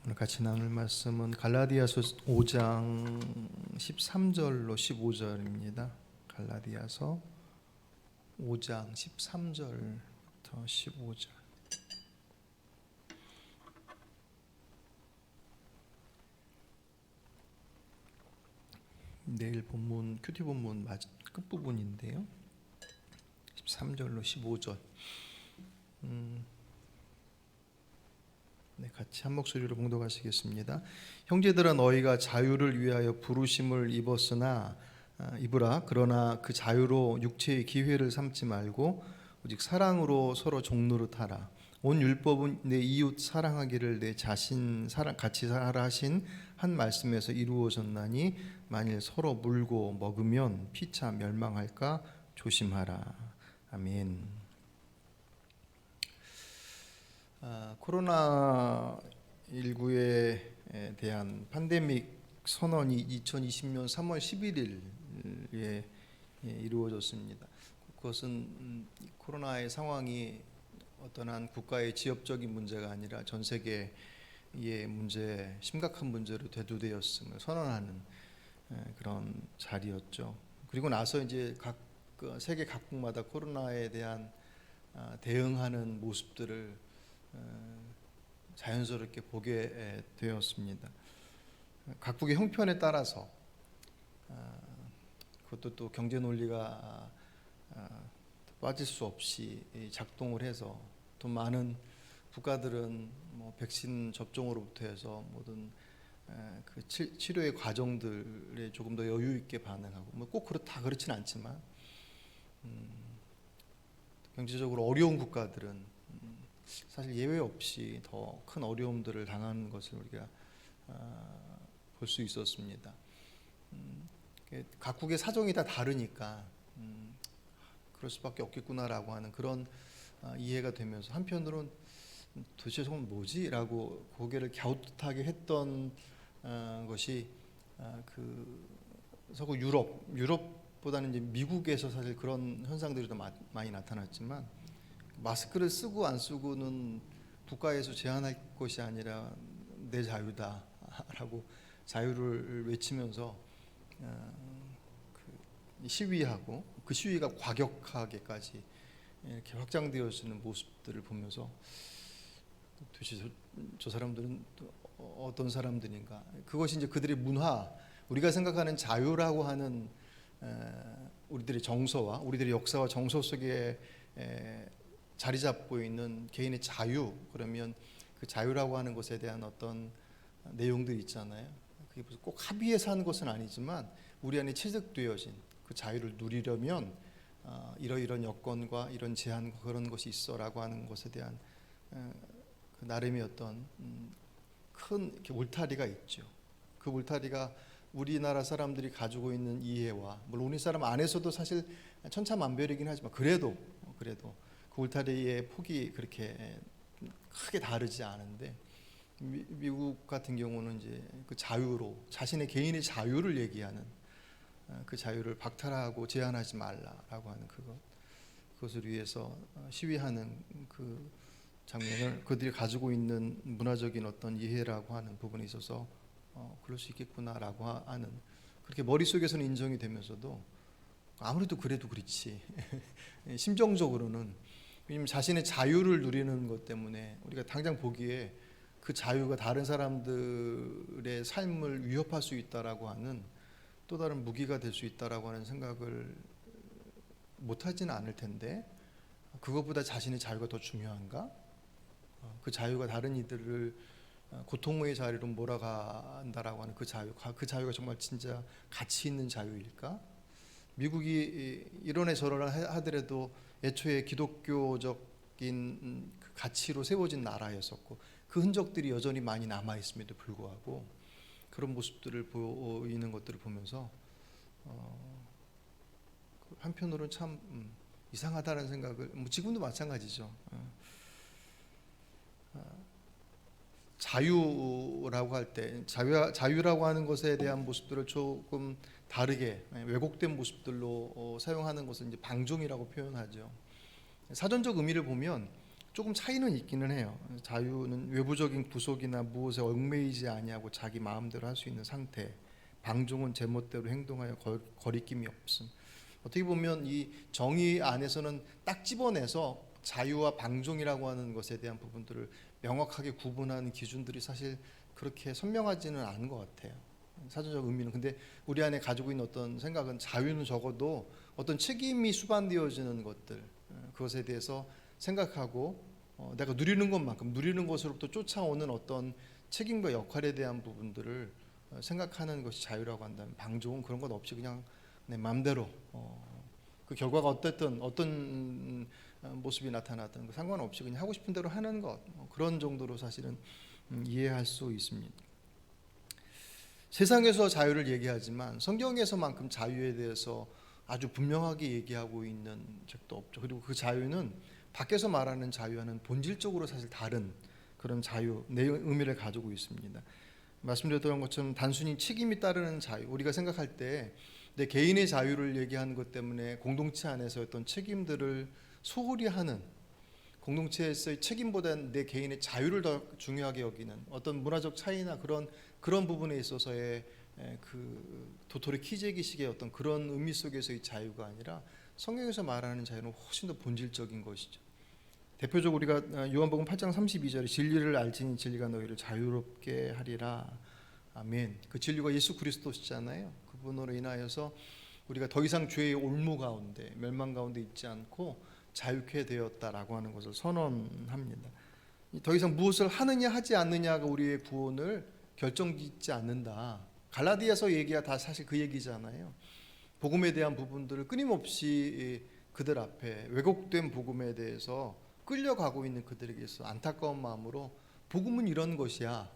오늘 같이 나눌 말씀은 갈라디아서 5장 13절로 15절입니다. 갈라디아서 5장 13절부터 15절. 내일 본문 큐티 본문 끝부분인데요. 13절로 15절. 네, 같이 한 목소리로 봉독하시겠습니다. 형제들아, 너희가 자유를 위하여 부르심을 입으라. 그러나 그 자유로 육체의 기회를 삼지 말고 오직 사랑으로 서로 종노릇하라. 온 율법은 내 이웃 사랑하기를 내 자신 같이 하라 하신 한 말씀에서 이루어졌나니 만일 서로 물고 먹으면 피차 멸망할까 조심하라. 아멘. 코로나19에 대한 팬데믹 선언이 2020년 3월 11일에 이루어졌습니다. 그것은 코로나의 상황이 어떤 한 국가의 지역적인 문제가 아니라 전 세계의 문제, 심각한 문제로 대두되었음을 선언하는 그런 자리였죠. 그리고 나서 이제 세계 각국마다 코로나에 대한 대응하는 모습들을 자연스럽게 보게 되었습니다. 각국의 형편에 따라서 그것도 또 경제 논리가 빠질 수 없이 작동을 해서 또 많은 국가들은 뭐 백신 접종으로부터 해서 모든 그 치료의 과정들에 조금 더 여유 있게 반응하고 뭐 꼭 그렇지는 않지만 경제적으로 어려운 국가들은 사실 예외 없이 더 큰 어려움들을 당하는 것을 우리가 볼 수 있었습니다. 각국의 사정이 다 다르니까 그럴 수밖에 없겠구나라고 하는 그런 이해가 되면서 한편으로는 도대체 저건 뭐지? 라고 고개를 갸웃하게 했던 것이 그 서구 유럽보다는 이제 미국에서 사실 그런 현상들이 더 많이 나타났지만 마스크를 쓰고 안 쓰고는 국가에서 제한할 것이 아니라 내 자유다라고 자유를 외치면서 시위하고 그 시위가 과격하게까지 이렇게 확장되어지는 모습들을 보면서 도대체 저 사람들은 어떤 사람들인가? 그것이 이제 그들의 문화, 우리가 생각하는 자유라고 하는 우리들의 정서와 우리들의 역사와 정서 속에 자리 잡고 있는 개인의 자유, 그러면 그 자유라고 하는 것에 대한 어떤 내용들이 있잖아요. 그게 꼭 합의해서 하는 것은 아니지만 우리 안에 체득되어진 그 자유를 누리려면 이러이런 여건과 이런 제한과 그런 것이 있어라고 하는 것에 대한 그 나름의 어떤 큰 이렇게 울타리가 있죠. 그 울타리가 우리나라 사람들이 가지고 있는 이해와 물론 우리 사람 안에서도 사실 천차만별이긴 하지만 그래도 그 울타리의 폭이 그렇게 크게 다르지 않은데 미국 같은 경우는 이제 그 자유로 자신의 개인의 자유를 얘기하는 그 자유를 박탈하고 제한하지 말라라고 하는 그것을 위해서 시위하는 그 장면을 그들이 가지고 있는 문화적인 어떤 이해라고 하는 부분에 있어서 그럴 수 있겠구나라고 하는 그렇게 머릿속에서는 인정이 되면서도 아무래도 그래도 그렇지 심정적으로는 왜냐하면 자신의 자유를 누리는 것 때문에 우리가 당장 보기에 그 자유가 다른 사람들의 삶을 위협할 수 있다라고 하는 또 다른 무기가 될 수 있다라고 하는 생각을 못하지는 않을 텐데 그것보다 자신의 자유가 더 중요한가? 그 자유가 다른 이들을 고통의 자리로 몰아간다라고 하는 그 자유가 정말 진짜 가치 있는 자유일까? 미국이 이런에 저런에 하더라도 애초에 기독교적인 그 가치로 세워진 나라였었고 그 흔적들이 여전히 많이 남아 있음에도 불구하고 그런 모습들을 보이는 것들을 보면서 한편으로는 참 이상하다는 생각을 지금도 마찬가지죠. 자유라고 할 때 자유라고 하는 것에 대한 모습들을 조금 다르게 왜곡된 모습들로 사용하는 것을 이제 방종이라고 표현하죠. 사전적 의미를 보면 조금 차이는 있기는 해요. 자유는 외부적인 구속이나 무엇에 얽매이지 아니하고 자기 마음대로 할 수 있는 상태. 방종은 제멋대로 행동하여 거리낌이 없음. 어떻게 보면 이 정의 안에서는 딱 집어내서 자유와 방종이라고 하는 것에 대한 부분들을 명확하게 구분하는 기준들이 사실 그렇게 선명하지는 않은 것 같아요. 사전적 의미는. 근데 우리 안에 가지고 있는 어떤 생각은 자유는 적어도 어떤 책임이 수반되어지는 것들, 그것에 대해서 생각하고 내가 누리는 것만큼 누리는 것으로부터 쫓아오는 어떤 책임과 역할에 대한 부분들을 생각하는 것이 자유라고 한다면, 방종은 그런 것 없이 그냥 내 마음대로 그 결과가 어쨌든 어떤 모습이 나타나든 상관없이 그냥 하고 싶은 대로 하는 것, 그런 정도로 사실은 이해할 수 있습니다. 세상에서 자유를 얘기하지만 성경에서만큼 자유에 대해서 아주 분명하게 얘기하고 있는 책도 없죠. 그리고 그 자유는 밖에서 말하는 자유와는 본질적으로 사실 다른 그런 자유, 의미를 가지고 있습니다. 말씀드렸던 것처럼 단순히 책임이 따르는 자유, 우리가 생각할 때 내 개인의 자유를 얘기하는 것 때문에 공동체 안에서 어떤 책임들을 소홀히 하는, 공동체에서의 책임보다는 내 개인의 자유를 더 중요하게 여기는 어떤 문화적 차이나 그런 부분에 있어서의 그 도토리 키재기식의 어떤 그런 의미 속에서의 자유가 아니라 성경에서 말하는 자유는 훨씬 더 본질적인 것이죠. 대표적으로 우리가 요한복음 8장 32절에 진리를 알지니 진리가 너희를 자유롭게 하리라. 아멘. 그 진리가 예수 그리스도시잖아요. 그분으로 인하여서 우리가 더 이상 죄의 올무 가운데, 멸망 가운데 있지 않고 자유케 되었다라고 하는 것을 선언합니다. 더 이상 무엇을 하느냐 하지 않느냐가 우리의 구원을 결정짓지 않는다. 갈라디아서 얘기가 다 사실 그 얘기잖아요. 복음에 대한 부분들을 끊임없이 그들 앞에 왜곡된 복음에 대해서 끌려가고 있는 그들에게서 안타까운 마음으로, 복음은 이런 것이야,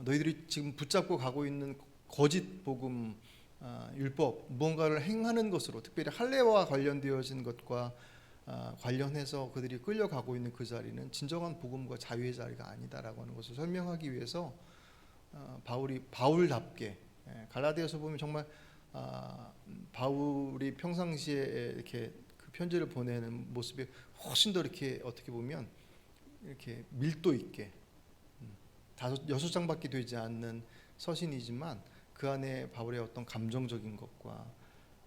너희들이 지금 붙잡고 가고 있는 거짓 복음, 율법, 무언가를 행하는 것으로, 특별히 할례와 관련되어진 것과 관련해서 그들이 끌려가고 있는 그 자리는 진정한 복음과 자유의 자리가 아니다라고 하는 것을 설명하기 위해서 바울답게, 갈라디아서 보면 정말 바울이 평상시에 이렇게 그 편지를 보내는 모습이 훨씬 더 이렇게 어떻게 보면 이렇게 밀도 있게, 5-6장밖에 되지 않는 서신이지만 그 안에 바울의 어떤 감정적인 것과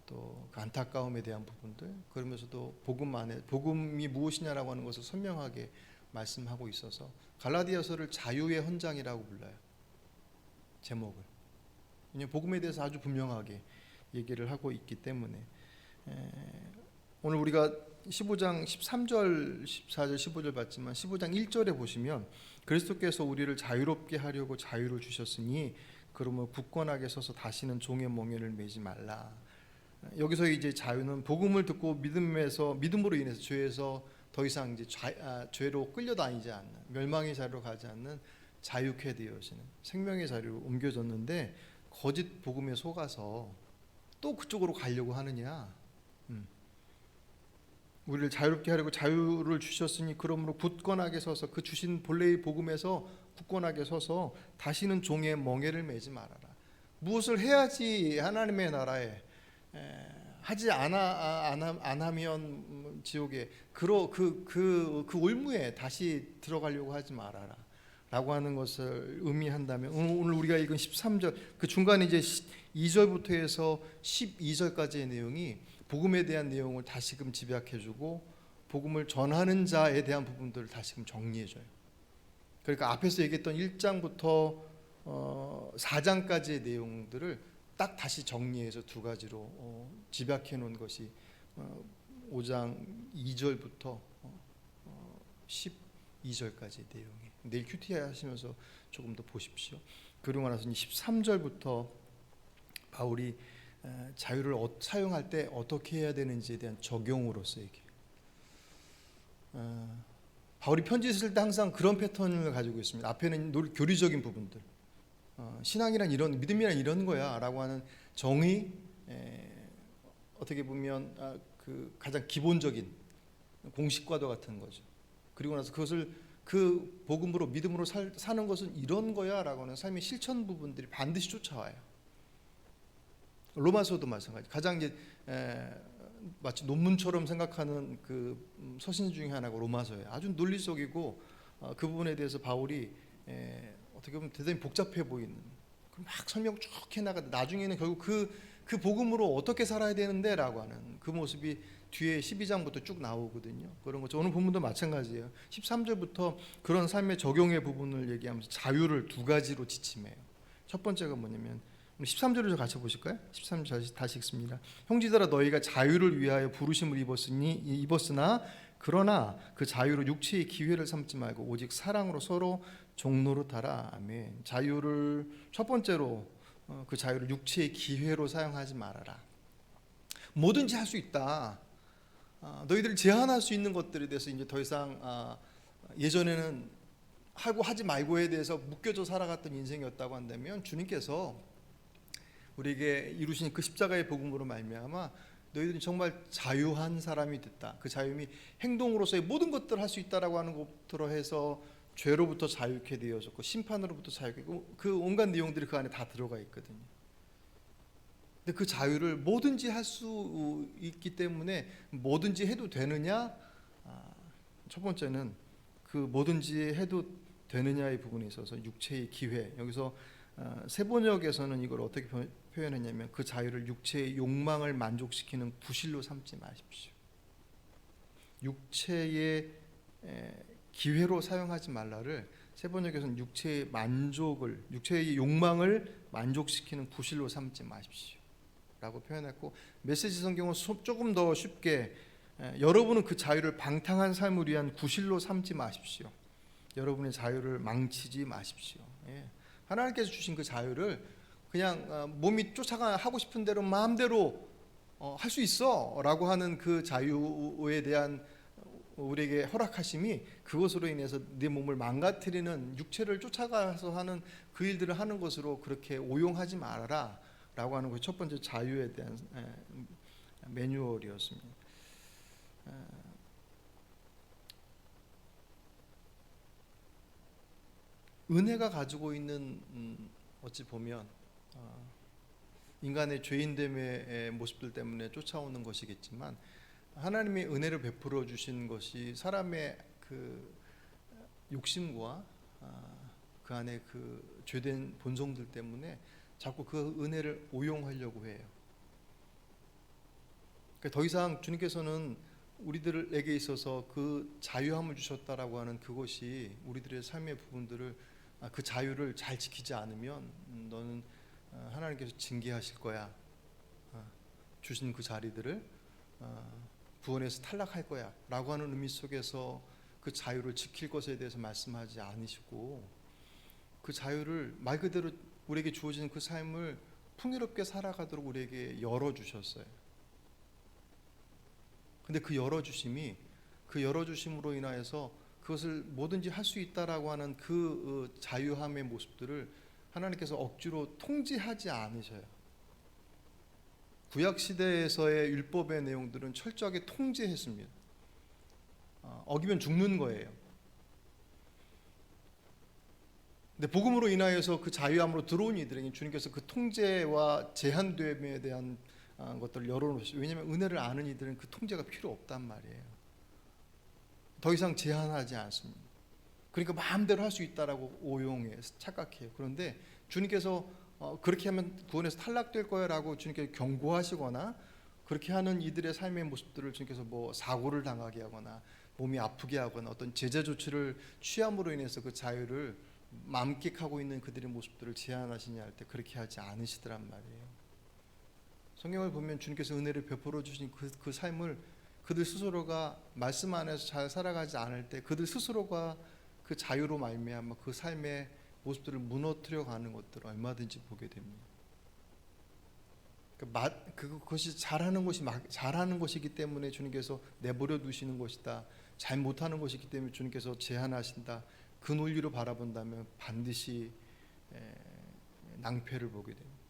또 그 안타까움에 대한 부분들, 그러면서도 복음 안에 복음이 무엇이냐라고 하는 것을 선명하게 말씀하고 있어서 갈라디아서를 자유의 헌장이라고 불러요. 제목을. 왜냐하면 복음에 대해서 아주 분명하게 얘기를 하고 있기 때문에. 오늘 우리가 15장 13절, 14절, 15절 봤지만 15장 1절에 보시면 그리스도께서 우리를 자유롭게 하려고 자유를 주셨으니 그러므로 굳건하게 서서 다시는 종의 멍에를 매지 말라. 여기서 이제 자유는 복음을 듣고 믿음으로 인해서 죄에서 더 이상 이제 죄로 끌려다니지 않는, 멸망의 자리로 가지 않는 자유케 되어지는 생명의 자리로 옮겨졌는데, 거짓 복음에 속아서 또 그쪽으로 가려고 하느냐. 우리를 자유롭게 하려고 자유를 주셨으니 그러므로 굳건하게 서서 그 주신 본래의 복음에서 굳건하게 서서 다시는 종의 멍에를 매지 말아라. 무엇을 해야지 하나님의 나라에, 하지 안 하면 지옥에, 그 올무에 다시 들어가려고 하지 말아라 라고 하는 것을 의미한다면, 오늘 우리가 읽은 13절 그 중간에 이제 2절부터 해서 12절까지의 내용이 복음에 대한 내용을 다시금 집약해주고 복음을 전하는 자에 대한 부분들을 다시금 정리해줘요. 그러니까 앞에서 얘기했던 1장부터 4장까지의 내용들을 딱 다시 정리해서 두 가지로 집약해 놓은 것이 5장 2절부터 12절까지의 내용이에요. 내일 큐티 하시면서 조금 더 보십시오. 그리고 나서 13절부터 바울이 자유를 사용할 때 어떻게 해야 되는지에 대한 적용으로서 얘기해요. 바울이 편지 쓸 때 항상 그런 패턴을 가지고 있습니다. 앞에는 교리적인 부분들, 신앙이란 이런, 믿음이란 이런 거야 라고 하는 정의, 어떻게 보면 그 가장 기본적인 공식과도 같은 거죠. 그리고 나서 그것을 그 복음으로, 믿음으로 사는 것은 이런 거야 라고 하는 삶의 실천 부분들이 반드시 쫓아와요. 로마서도 마찬가지. 가장 이제 마치 논문처럼 생각하는 그 서신 중에 하나가 로마서예요. 아주 논리적이고 그 부분에 대해서 바울이 어떻게 보면 대단히 복잡해 보이는 막 설명 쭉 해나가다 나중에는 결국 그 복음으로 어떻게 살아야 되는데라고 하는 그 모습이 뒤에 12장부터 쭉 나오거든요. 그런 거죠. 오늘 본문도 마찬가지예요. 13절부터 그런 삶의 적용의 부분을 얘기하면서 자유를 두 가지로 지침해요. 첫 번째가 뭐냐면 13절을 같이 보실까요? 13절 다시 읽습니다. 형제들아 너희가 자유를 위하여 부르심을 입었으나 그러나 그 자유로 육체의 기회를 삼지 말고 오직 사랑으로 서로 종노릇하라. 아멘. 자유를 첫 번째로 그 자유를 육체의 기회로 사용하지 말아라. 뭐든지 할 수 있다. 너희들 제한할 수 있는 것들에 대해서 이제 더 이상 예전에는 하고 하지 말고에 대해서 묶여져 살아갔던 인생이었다고 한다면 주님께서 우리에게 이루신 그 십자가의 복음으로 말미암아 너희들은 정말 자유한 사람이 됐다. 그 자유함이 행동으로서의 모든 것들을 할 수 있다라고 하는 것으로 해서 죄로부터 자유케 되어졌고 심판으로부터 자유케 그 온갖 내용들이 그 안에 다 들어가 있거든요. 근데 그 자유를 뭐든지 할 수 있기 때문에 뭐든지 해도 되느냐? 첫 번째는 그 뭐든지 해도 되느냐의 부분에 있어서 육체의 기회. 여기서 세번역에서는 이걸 어떻게 표현했냐면 그 자유를 육체의 욕망을 만족시키는 구실로 삼지 마십시오. 육체의 기회로 사용하지 말라를 세번역에서는 육체의 욕망을 만족시키는 구실로 삼지 마십시오 라고 표현했고, 메시지 성경은 조금 더 쉽게 여러분은 그 자유를 방탕한 삶을 위한 구실로 삼지 마십시오. 여러분의 자유를 망치지 마십시오. 하나님께서 주신 그 자유를 그냥 몸이 쫓아가 하고 싶은 대로 마음대로 할 수 있어 라고 하는 그 자유에 대한 우리에게 허락하심이 그것으로 인해서 내 몸을 망가뜨리는 육체를 쫓아가서 하는 그 일들을 하는 것으로 그렇게 오용하지 말아라 라고 하는 것이 첫 번째 자유에 대한 매뉴얼이었습니다. 은혜가 가지고 있는 어찌 보면 인간의 죄인됨의 모습들 때문에 쫓아오는 것이겠지만 하나님의 은혜를 베풀어 주신 것이 사람의 그 욕심과 그 안에 그 죄된 본성들 때문에 자꾸 그 은혜를 오용하려고 해요. 그러니까 더 이상 주님께서는 우리들에게 있어서 그 자유함을 주셨다라고 하는 그것이 우리들의 삶의 부분들을 그 자유를 잘 지키지 않으면 너는 하나님께서 징계하실 거야. 주신 그 자리들을 구원에서 탈락할 거야 라고 하는 의미 속에서 그 자유를 지킬 것에 대해서 말씀하지 않으시고 그 자유를 말 그대로 우리에게 주어진 그 삶을 풍요롭게 살아가도록 우리에게 열어주셨어요. 근데 그 열어주심으로 인하여서 그것을 뭐든지 할 수 있다라고 하는 그 자유함의 모습들을 하나님께서 억지로 통제하지 않으셔요. 구약 시대에서의 율법의 내용들은 철저하게 통제했습니다. 어기면 죽는 거예요. 근데 복음으로 인하여서 그 자유함으로 들어온 이들에게 주님께서 그 통제와 제한됨에 대한 것들을 열어놓으시죠. 왜냐하면 은혜를 아는 이들은 그 통제가 필요 없단 말이에요. 더 이상 제한하지 않습니다. 그러니까 마음대로 할 수 있다라고 오용해 착각해요. 그런데 주님께서 그렇게 하면 구원에서 탈락될 거야라고 주님께서 경고하시거나 그렇게 하는 이들의 삶의 모습들을 주님께서 뭐 사고를 당하게 하거나 몸이 아프게 하거나 어떤 제재 조치를 취함으로 인해서 그 자유를 만끽하고 있는 그들의 모습들을 제한하시냐 할 때 그렇게 하지 않으시더란 말이에요. 성경을 보면 주님께서 은혜를 베풀어 주신 그 삶을 그들 스스로가 말씀 안에서 잘 살아가지 않을 때 그들 스스로가 그 자유로 말미암아 그 삶의 모습들을 무너뜨려 가는 것들을 얼마든지 보게 됩니다. 그것이 잘하는 것이기 때문에 주님께서 내버려 두시는 것이다. 잘 못하는 것이기 때문에 주님께서 제한하신다. 그 논리로 바라본다면 반드시 낭패를 보게 됩니다.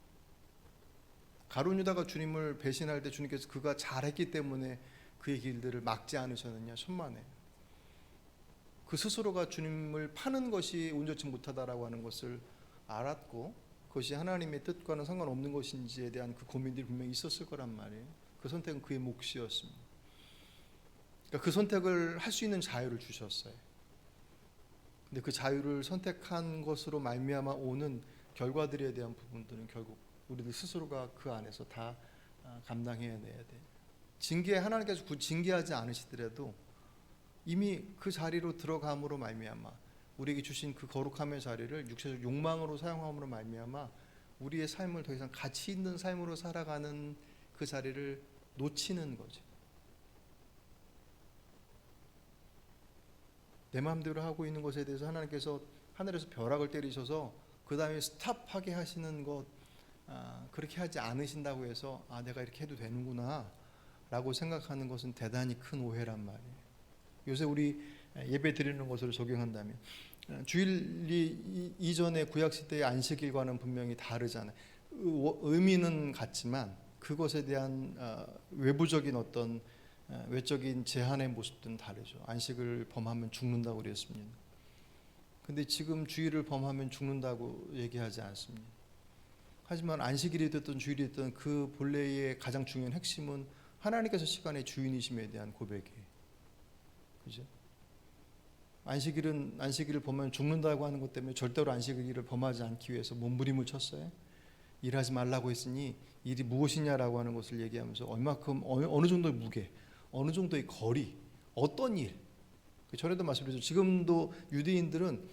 가룟 유다가 주님을 배신할 때 주님께서 그가 잘했기 때문에 그의 길들을 막지 않으셨느냐? 천만에. 그 스스로가 주님을 파는 것이 온전치 못하다라고 하는 것을 알았고 그것이 하나님의 뜻과는 상관없는 것인지에 대한 그 고민들이 분명히 있었을 거란 말이에요. 그 선택은 그의 몫이었습니다. 그러니까 그 선택을 할 수 있는 자유를 주셨어요. 근데 그 자유를 선택한 것으로 말미암아 오는 결과들에 대한 부분들은 결국 우리들 스스로가 그 안에서 다 감당해내야 돼. 하나님께서 징계하지 않으시더라도 이미 그 자리로 들어감으로 말미암아 우리에게 주신 그 거룩함의 자리를 육체적 욕망으로 사용함으로 말미암아 우리의 삶을 더 이상 가치 있는 삶으로 살아가는 그 자리를 놓치는 거죠. 내 마음대로 하고 있는 것에 대해서 하나님께서 하늘에서 벼락을 때리셔서 그 다음에 스탑하게 하시는 것, 그렇게 하지 않으신다고 해서 내가 이렇게 해도 되는구나 라고 생각하는 것은 대단히 큰 오해란 말이에요. 요새 우리 예배 드리는 것으로 적용한다면 주일 이전의 구약시대의 안식일과는 분명히 다르잖아요. 의미는 같지만 그것에 대한 외부적인 어떤 외적인 제한의 모습들은 다르죠. 안식을 범하면 죽는다고 그랬습니다. 근데 지금 주일을 범하면 죽는다고 얘기하지 않습니다. 하지만 안식일이 됐든 주일이 됐든 그 본래의 가장 중요한 핵심은 하나님께서 시간의 주인이심에 대한 고백이에요. 그죠? 안식일을 범하면 죽는다고 하는 것 때문에 절대로 안식일을 범하지 않기 위해서 몸부림을 쳤어요. 일하지 말라고 했으니 일이 무엇이냐라고 하는 것을 얘기하면서 얼마큼 어느 정도의 무게, 어느 정도의 거리, 어떤 일. 전에도 말씀드렸죠. 지금도 유대인들은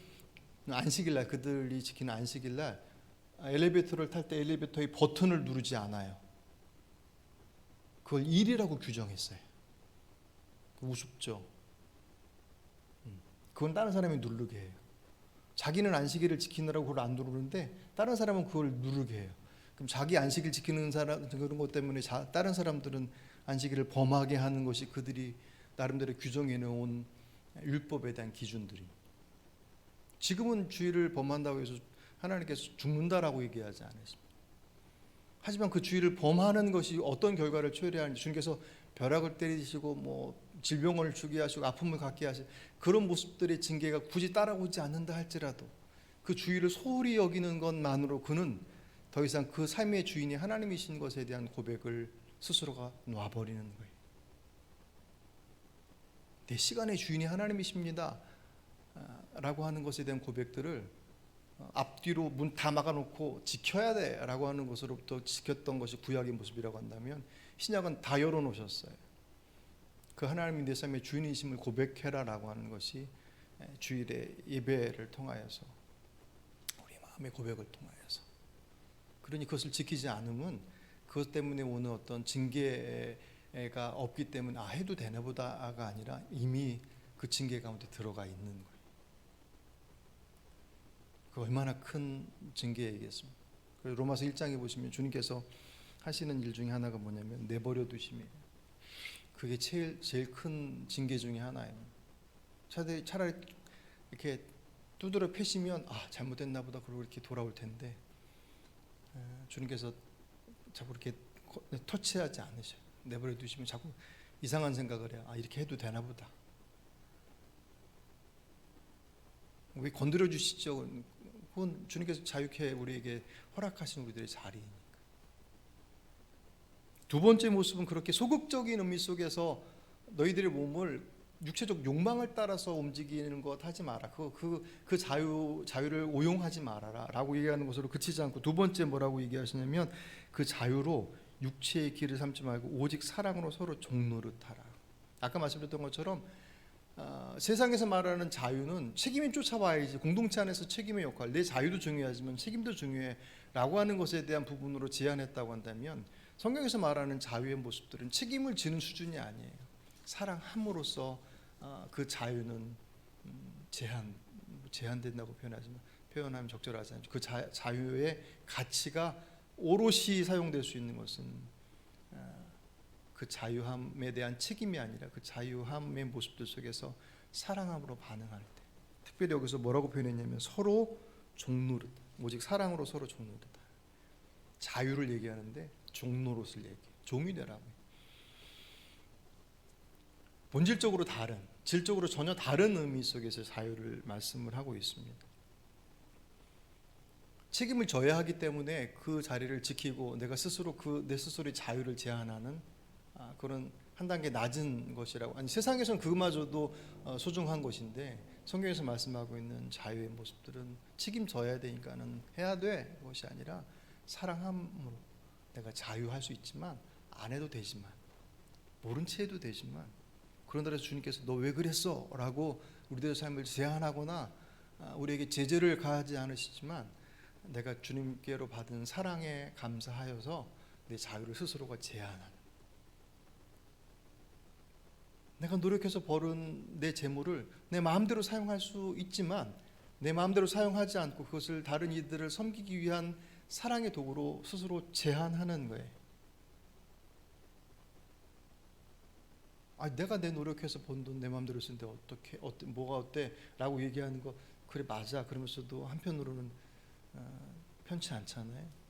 안식일날, 그들이 지키는 안식일날 엘리베이터를 탈 때 엘리베이터의 버튼을 누르지 않아요. 그걸 일이라고 규정했어요. 우습죠. 그건 다른 사람이 누르게 해요. 자기는 안식일을 지키느라고 그걸 안 누르는데 다른 사람은 그걸 누르게 해요. 그럼 자기 안식일 지키는 사람 그런 것 때문에 다른 사람들은 안식일을 범하게 하는 것이 그들이 나름대로 규정해 놓은 율법에 대한 기준들이. 지금은 주일을 범한다고 해서 하나님께서 죽는다라고 얘기하지 않았습니다. 하지만 그 주일을 범하는 것이 어떤 결과를 초래하는지 주님께서 벼락을 때리시고 질병을 주게 하시고 아픔을 갖게 하시고 그런 모습들의 징계가 굳이 따라오지 않는다 할지라도 그 주일을 소홀히 여기는 것만으로 그는 더 이상 그 삶의 주인이 하나님이신 것에 대한 고백을 스스로가 놔버리는 거예요. 내 시간의 주인이 하나님이십니다 라고 하는 것에 대한 고백들을 앞뒤로 문 다 막아놓고 지켜야 돼 라고 하는 것으로부터 지켰던 것이 구약의 모습이라고 한다면 신약은 다 열어놓으셨어요. 그 하나님이 내 삶의 주인이심을 고백해라 라고 하는 것이 주일의 예배를 통하여서 우리 마음의 고백을 통하여서, 그러니 그것을 지키지 않으면 그것 때문에 오는 어떤 징계가 없기 때문에 해도 되나 보다가 아니라 이미 그 징계 가운데 들어가 있는 거예요. 그 얼마나 큰 징계이겠습니까? 로마서 1장에 보시면 주님께서 하시는 일 중에 하나가 뭐냐면 내버려 두심이에요. 그게 제일 큰 징계 중에 하나예요. 차라리 이렇게 두드려 패시면 잘못됐나 보다 그러고 이렇게 돌아올 텐데 주님께서 자꾸 이렇게 터치하지 않으셔요. 내버려 두시면 자꾸 이상한 생각을 해요. 이렇게 해도 되나 보다. 왜 건드려 주시죠? 그건 주님께서 자유케 우리에게 허락하신 우리들의 자리이니까. 두 번째 모습은 그렇게 소극적인 의미 속에서 너희들의 몸을 육체적 욕망을 따라서 움직이는 것 하지 마라. 그 자유를 오용하지 말아라 라고 얘기하는 것으로 그치지 않고 두 번째 뭐라고 얘기하시냐면 그 자유로 육체의 길을 삼지 말고 오직 사랑으로 서로 종노릇하라. 아까 말씀드렸던 것처럼 세상에서 말하는 자유는 책임이 쫓아와야지, 공동체 안에서 책임의 역할, 내 자유도 중요하지만 책임도 중요해 라고 하는 것에 대한 부분으로 제한했다고 한다면 성경에서 말하는 자유의 모습들은 책임을 지는 수준이 아니에요. 사랑함으로써 그 자유는 제한된다고 표현하면 적절하지 않죠. 그 자유의 가치가 오롯이 사용될 수 있는 것은 그 자유함에 대한 책임이 아니라 그 자유함의 모습들 속에서 사랑함으로 반응할 때, 특별히 여기서 뭐라고 표현했냐면 서로 종노릇, 오직 사랑으로 서로 종노릇. 자유를 얘기하는데 종노릇을 얘기해. 종이 되라고. 본질적으로 다른, 질적으로 전혀 다른 의미 속에서 자유를 말씀을 하고 있습니다. 책임을 져야 하기 때문에 그 자리를 지키고 내가 스스로 내 스스로의 자유를 제한하는 그런 한 단계 낮은 것이라고. 아니, 세상에서는 그마저도 소중한 것인데 성경에서 말씀하고 있는 자유의 모습들은 책임져야 되니까는 해야 돼 것이 아니라 사랑함으로 내가 자유할 수 있지만, 안 해도 되지만, 모른 채 해도 되지만, 그런다고 주님께서 너 왜 그랬어? 라고 우리들의 삶을 제한하거나 우리에게 제재를 가하지 않으시지만, 내가 주님께로 받은 사랑에 감사하여서 내 자유를 스스로가 제한하는, 내가 노력해서 벌은 내 재물을 내 마음대로 사용할 수 있지만 내 마음대로 사용하지 않고 그것을 다른 이들을 섬기기 위한 사랑의 도구로 스스로 제한하는 거예요. 내가 내 노력해서 번 돈 내 마음대로 쓰는데 뭐가 어때? 라고 얘기하는 거, 그래 맞아. 그러면서도 한편으로는 편치 않잖아요.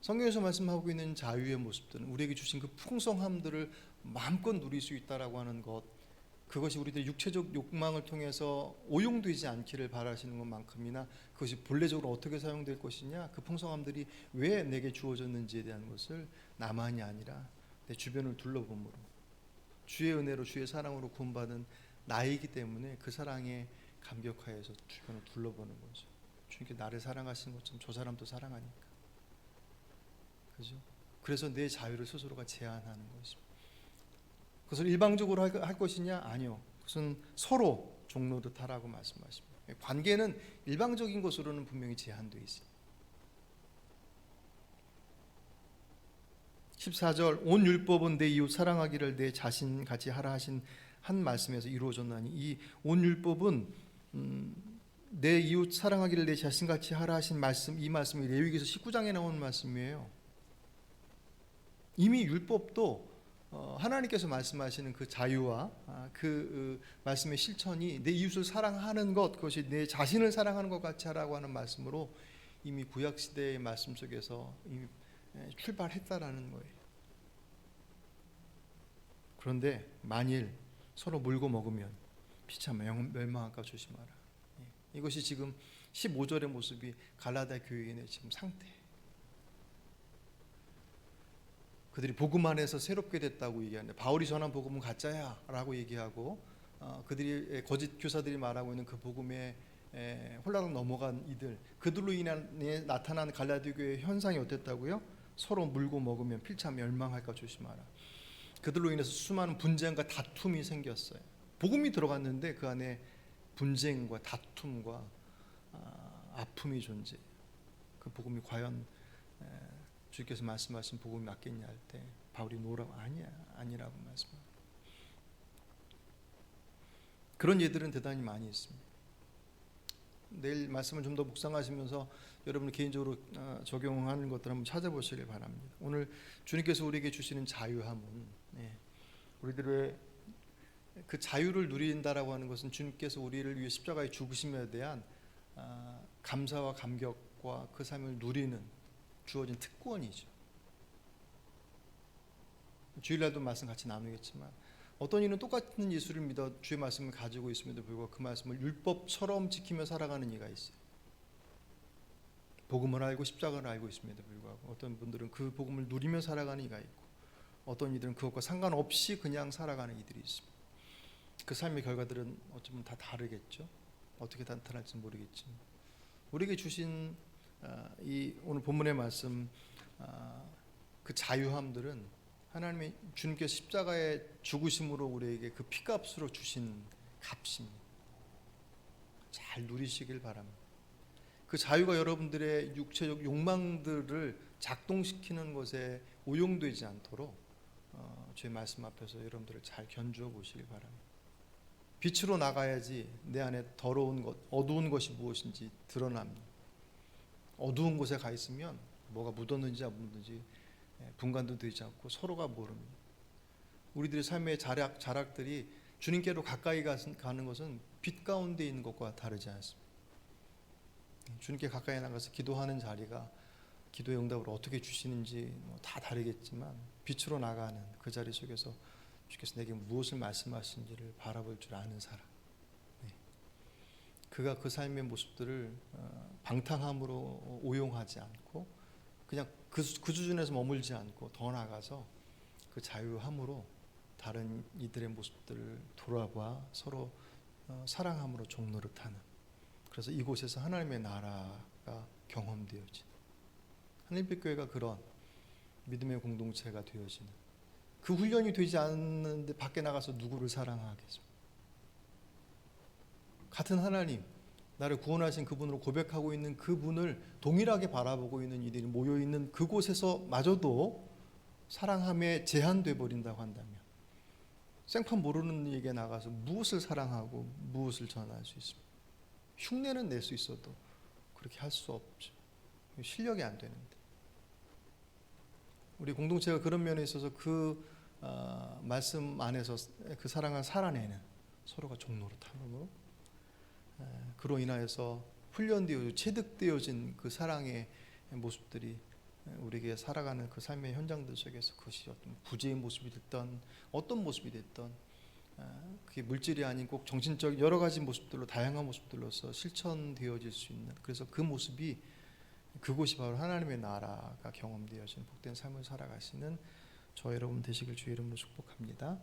성경에서 말씀하고 있는 자유의 모습들은 우리에게 주신 그 풍성함들을 마음껏 누릴 수 있다라고 하는 것, 그것이 우리들의 육체적 욕망을 통해서 오용되지 않기를 바라시는 것만큼이나 그것이 본래적으로 어떻게 사용될 것이냐, 그 풍성함들이 왜 내게 주어졌는지에 대한 것을 나만이 아니라 내 주변을 둘러봄으로, 주의 은혜로 주의 사랑으로 구원받은 나이기 때문에 그 사랑에 감격하여서 주변을 둘러보는 거죠. 주님께 나를 사랑하신 것처럼 저 사람도 사랑하니까. 그죠? 그래서 내 자유를 스스로가 제한하는 것입니다. 그것을 일방적으로 할 것이냐? 아니요. 그것은 서로 종로를 하라고 말씀하십니다. 관계는 일방적인 것으로는 분명히 제한되어 있습니다. 14절, 온 율법은 내 이웃 사랑하기를 내 자신같이 하라 하신 한 말씀에서 이루어졌나니, 이 온 율법은 내 이웃 사랑하기를 내 자신같이 하라 하신 말씀, 이 말씀이 레위기서 19장에 나오는 말씀이에요. 이미 율법도 하나님께서 말씀하시는 그 자유와 그 말씀의 실천이 내 이웃을 사랑하는 것, 그것이 내 자신을 사랑하는 것 같이 하라고 하는 말씀으로 이미 구약시대의 말씀 속에서 이미 출발했다라는 거예요. 그런데 만일 서로 물고 먹으면 피차 멸망할까 조심하라. 이것이 지금 15절의 모습이 갈라디아 교회인의 지금 상태예요. 그들이 복음 안에서 새롭게 됐다고 얘기하는데, 바울이 전한 복음은 가짜야 라고 얘기하고, 그들이 거짓 교사들이 말하고 있는 그 복음에 홀라당 넘어간 이들, 그들로 인해 나타난 갈라디아 교회의 현상이 어땠다고요? 서로 물고 먹으면 필차 멸망할까 조심하라. 그들로 인해서 수많은 분쟁과 다툼이 생겼어요. 복음이 들어갔는데 그 안에 분쟁과 다툼과 아픔이 존재해요. 그 복음이 과연 주께서 말씀하신 복음이 맞겠냐 할 때 바울이 노라고, 아니라고 말씀합니다. 그런 예들은 대단히 많이 있습니다. 내일 말씀을 좀 더 묵상하시면서 여러분 개인적으로 적용하는 것들 한번 찾아보시길 바랍니다. 오늘 주님께서 우리에게 주시는 자유함은, 우리들의 그 자유를 누린다라고 하는 것은 주님께서 우리를 위해 십자가에 죽으심에 대한 감사와 감격과 그 삶을 누리는 주어진 특권이죠. 주일날도 말씀 같이 나누겠지만, 어떤 이는 똑같은 예수를 믿어 주의 말씀을 가지고 있음에도 불구하고 그 말씀을 율법처럼 지키며 살아가는 이가 있어요. 복음을 알고 십자가를 알고 있음에도 불구하고 어떤 분들은 그 복음을 누리며 살아가는 이가 있고, 어떤 이들은 그것과 상관없이 그냥 살아가는 이들이 있습니다. 그 삶의 결과들은 어쩌면 다 다르겠죠. 어떻게 나타날지 모르겠지만 우리에게 주신 이 오늘 본문의 말씀, 그 자유함들은 하나님의 주님께서 십자가의 죽으심으로 우리에게 그 피값으로 주신 값입니다. 잘 누리시길 바랍니다. 그 자유가 여러분들의 육체적 욕망들을 작동시키는 것에 오용되지 않도록 주의 말씀 앞에서 여러분들을 잘 견주어 보시길 바랍니다. 빛으로 나가야지 내 안에 더러운 것, 어두운 것이 무엇인지 드러납니다. 어두운 곳에 가 있으면 뭐가 묻었는지 안 묻었는지 분간도 되지 않고 서로가 모릅니다. 우리들의 삶의 자락들이 주님께로 가까이 가는 것은 빛 가운데 있는 것과 다르지 않습니다. 주님께 가까이 나가서 기도하는 자리가 기도의 응답을 어떻게 주시는지 다 다르겠지만, 빛으로 나가는 그 자리 속에서 주께서 내게 무엇을 말씀하시는지를 바라볼 줄 아는 사람, 그가 그 삶의 모습들을 방탕함으로 오용하지 않고 그냥 그 수준에서 머물지 않고 더 나아가서 그 자유함으로 다른 이들의 모습들을 돌아봐 서로 사랑함으로 종노릇하는, 그래서 이곳에서 하나님의 나라가 경험되어지는 하나님의 교회가 그런 믿음의 공동체가 되어지는, 그 훈련이 되지 않는데 밖에 나가서 누구를 사랑하겠습니까? 같은 하나님, 나를 구원하신 그분으로 고백하고 있는 그분을 동일하게 바라보고 있는 이들이 모여있는 그곳에서 마저도 사랑함에 제한돼 버린다고 한다면 생판 모르는 이에게 나가서 무엇을 사랑하고 무엇을 전할 수 있습니까? 흉내는 낼 수 있어도 그렇게 할 수 없죠. 실력이 안 되는데. 우리 공동체가 그런 면에 있어서 그 말씀 안에서 그 사랑을 살아내는, 서로가 종노릇함으로 그로 인하여서 훈련되어 체득되어진 그 사랑의 모습들이 우리에게 살아가는 그 삶의 현장들 속에서, 그것이 어떤 부재의 모습이 됐던 어떤 모습이 됐던 그게 물질이 아닌 꼭 정신적 여러 가지 모습들로, 다양한 모습들로서 실천되어질 수 있는, 그래서 그 모습이, 그곳이 바로 하나님의 나라가 경험되어진 복된 삶을 살아가시는 저 여러분 되시길 주의 이름으로 축복합니다.